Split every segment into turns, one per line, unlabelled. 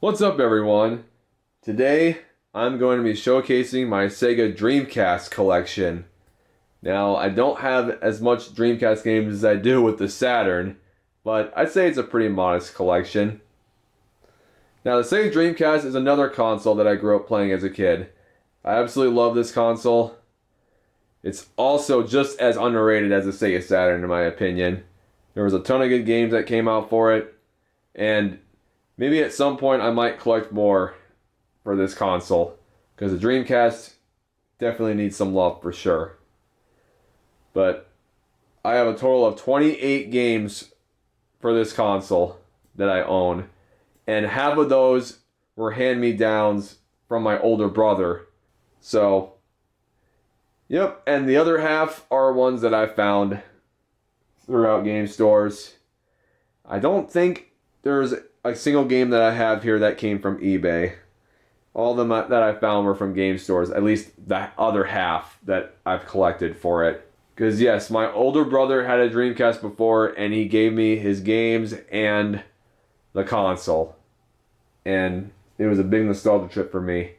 What's up, everyone? Today I'm going to be showcasing my Sega Dreamcast collection. Now, I don't have as much Dreamcast games as I do with the Saturn, but I'd say it's a pretty modest collection. Now, the Sega Dreamcast is another console that I grew up playing as a kid. I absolutely love this console. It's also just as underrated as the Sega Saturn, in my opinion. There was a ton of good games that came out for it, and maybe at some point I might collect more for this console, because the Dreamcast definitely needs some love for sure. But I have a total of 28 games for this console that I own, and half of those were hand-me-downs from my older brother. So, yep, and the other half are ones that I found throughout game stores. I don't think there's a single game that I have here that came from eBay. All of them that I found were from game stores, at least the other half that I've collected for it. Because yes, my older brother had a Dreamcast before, and he gave me his games and the console. And it was a big nostalgia trip for me.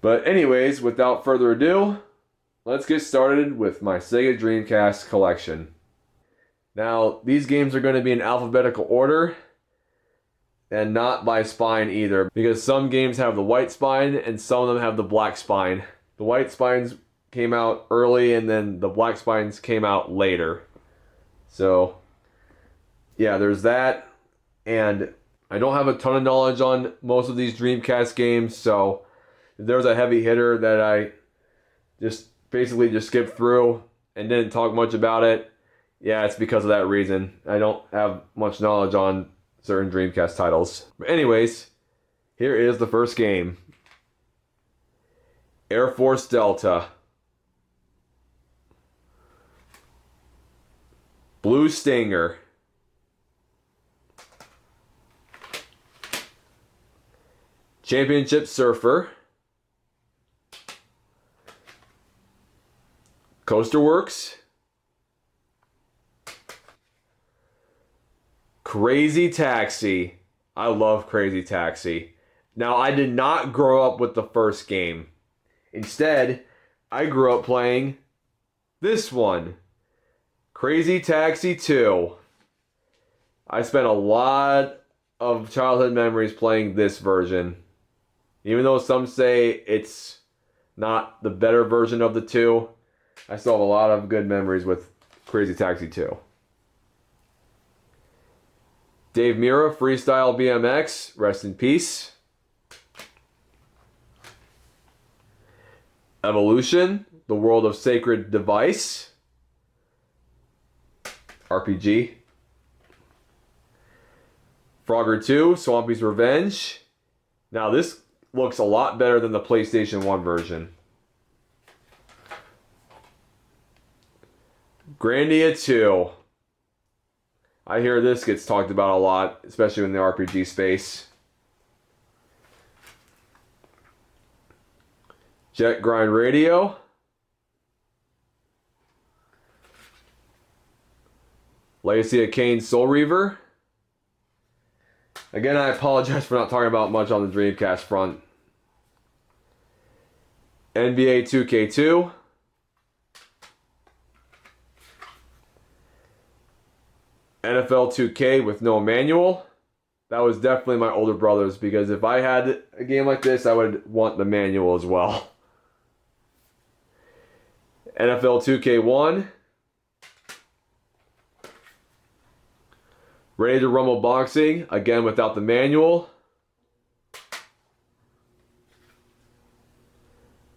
But anyways, without further ado, let's get started with my Sega Dreamcast collection. Now, these games are going to be in alphabetical order, and not by spine either, because some games have the white spine and some of them have the black spine. The white spines came out early and then the black spines came out later. So, yeah, there's that. And I don't have a ton of knowledge on most of these Dreamcast games, so if there's a heavy hitter that I just basically just skipped through and didn't talk much about it, yeah, it's because of that reason. I don't have much knowledge on certain Dreamcast titles. But anyways, here is the first game. Air Force Delta. Blue Stinger. Championship Surfer. Coaster Works. Crazy Taxi. I love Crazy Taxi. Now, I did not grow up with the first game. Instead, I grew up playing this one. Crazy Taxi 2. I spent a lot of childhood memories playing this version. Even though some say it's not the better version of the two, I still have a lot of good memories with Crazy Taxi 2. Dave Mirra, Freestyle BMX, rest in peace. Evolution, The World of Sacred Device, RPG. Frogger 2, Swampy's Revenge. Now this looks a lot better than the PlayStation 1 version. Grandia 2. I hear this gets talked about a lot, especially in the RPG space. Jet Grind Radio. Legacy of Kain Soul Reaver. Again, I apologize for not talking about much on the Dreamcast front. NBA 2K2. NFL 2K with no manual. That was definitely my older brother's, because if I had a game like this, I would want the manual as well. NFL 2K1. Ready to Rumble Boxing, again without the manual.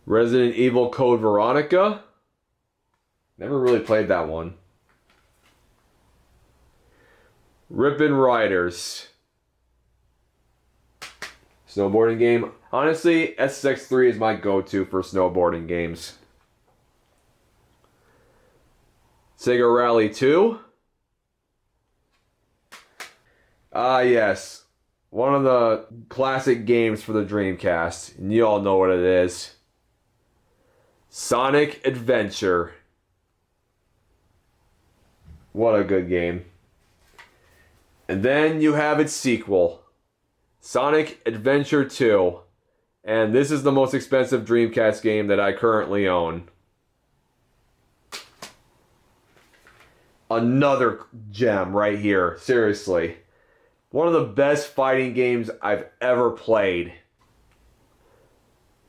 Resident Evil Code Veronica. Never really played that one. Rippin' Riders. Snowboarding game. Honestly, SSX3 is my go-to for snowboarding games. Sega Rally 2. Ah, yes. One of the classic games for the Dreamcast. And you all know what it is. Sonic Adventure. What a good game. And then you have its sequel, Sonic Adventure 2. And this is the most expensive Dreamcast game that I currently own. Another gem right here, seriously. One of the best fighting games I've ever played.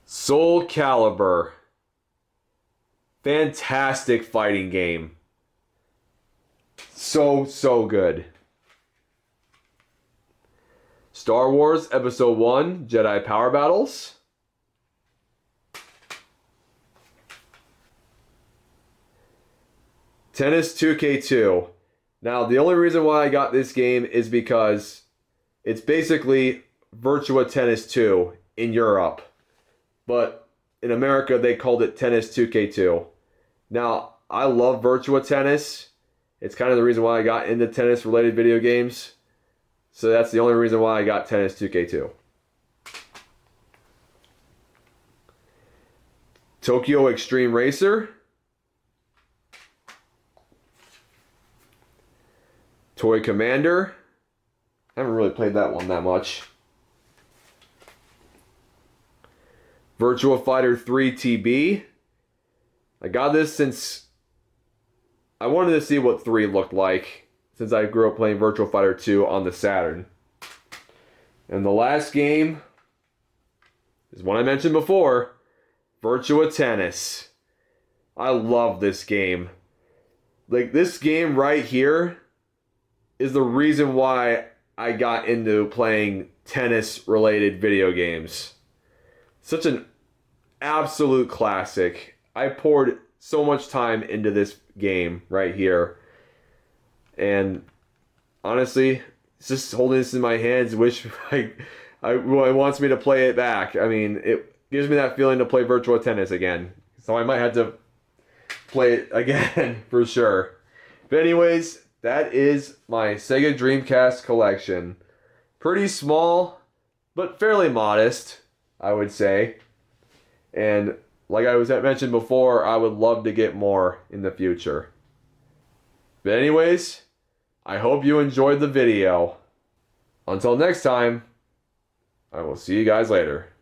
Soul Calibur. Fantastic fighting game. So good. Star Wars Episode 1, Jedi Power Battles. Tennis 2K2. Now, the only reason why I got this game is because it's basically Virtua Tennis 2 in Europe. But in America, they called it Tennis 2K2. Now, I love Virtua Tennis. It's kind of the reason why I got into tennis-related video games. So that's the only reason why I got Tennis 2K2. Tokyo Extreme Racer. Toy Commander. I haven't really played that one that much. Virtua Fighter 3 TB. I got this since I wanted to see what 3 looked like, since I grew up playing Virtua Fighter 2 on the Saturn. And the last game is one I mentioned before, Virtua Tennis. I love this game. Like, this game right here is the reason why I got into playing tennis-related video games. Such an absolute classic. I poured so much time into this game right here. And honestly, just holding this in my hands, wish it wants me to play it back. I mean, it gives me that feeling to play Virtua Tennis again. So I might have to play it again for sure. But anyways, that is my Sega Dreamcast collection. Pretty small, but fairly modest, I would say. And like I mentioned before, I would love to get more in the future. But anyways, I hope you enjoyed the video. Until next time, I will see you guys later.